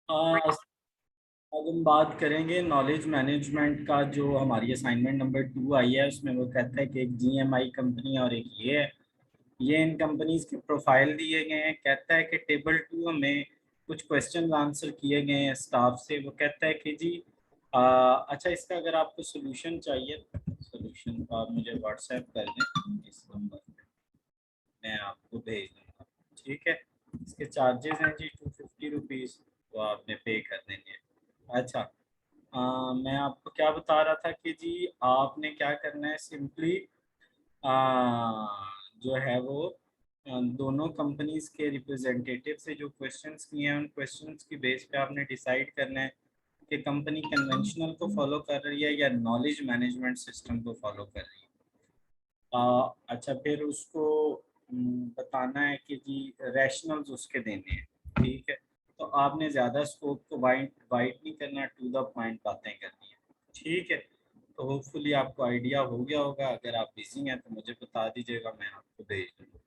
आज आज हम बात करेंगे नॉलेज मैनेजमेंट का। जो हमारी असाइनमेंट नंबर 2 आई है उसमें वो कहता है कि एक जीएमआई कंपनी और एक ये है। ये इन कंपनीज के प्रोफाइल दिए गए हैं। कहता है कि टेबल 2 में कुछ क्वेश्चन आंसर किए गए हैं स्टाफ से। वो कहता है कि जी अच्छा, इसका अगर आपको सोल्यूशन चाहिए, सोल्यूशन तो आप मुझे व्हाट्सएप कर दें इस नंबर पे, मैं आपको भेज दूंगा। ठीक है। इसके चार्जेस हैं जी 250 रुपीज़, तो आपने पे कर देंगे। अच्छा, मैं आपको क्या बता रहा था कि जी आपने क्या करना है, सिंपली जो है वो दोनों कंपनीज के रिप्रेजेंटेटिव से जो क्वेश्चंस किए हैं उन क्वेश्चंस की बेस पे आपने डिसाइड करना है कि कंपनी कन्वेंशनल को फॉलो कर रही है या नॉलेज मैनेजमेंट सिस्टम को फॉलो कर रही है। अच्छा, फिर उसको बताना है कि जी रैशनल्स उसके देने हैं। ठीक है। तो आपने ज़्यादा स्कोप को वाइड वाइड नहीं करना, टू द पॉइंट बातें करनी है। ठीक है। तो होपफुली आपको आइडिया हो गया होगा। अगर आप बिजी हैं तो मुझे बता दीजिएगा, मैं आपको भेज दूँगा।